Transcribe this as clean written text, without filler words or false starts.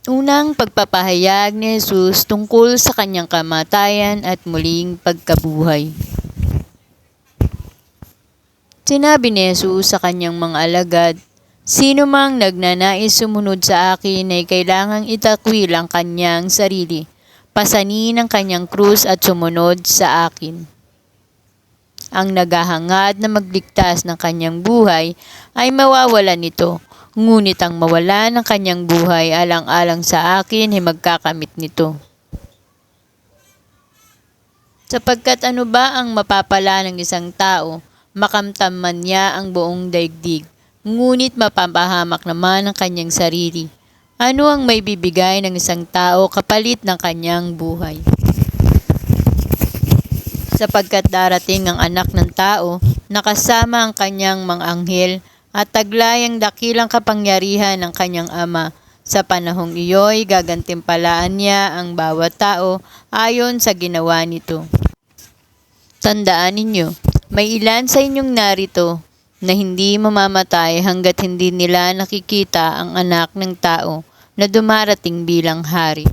Unang pagpapahayag ni Jesus tungkol sa kanyang kamatayan at muling pagkabuhay. Sinabi ni Jesus sa kanyang mga alagad, "Sino mang nagnanais sumunod sa akin ay kailangang itakwil ang kanyang sarili, pasanin ang kanyang krus at sumunod sa akin. Ang naghahangad na magligtas ng kanyang buhay ay mawawalan nito, ngunit ang mawalan ng kanyang buhay alang-alang sa akin ay magkakamit nito. Sapagkat ano ba ang mapapala ng isang tao, makamtan man niya ang buong daigdig, ngunit mapapahamak naman ang kanyang sarili? Ano ang may bibigay ng isang tao kapalit ng kanyang buhay? Sapagkat darating ang anak ng tao, nakasama ang kanyang mga anghel, at taglay ang dakilang kapangyarihan ng kanyang ama. Sa panahong iyo'y gagantimpalaan niya ang bawat tao ayon sa ginawa nito. Tandaan ninyo, may ilan sa inyong narito na hindi mamamatay hanggat hindi nila nakikita ang anak ng tao na dumarating bilang hari."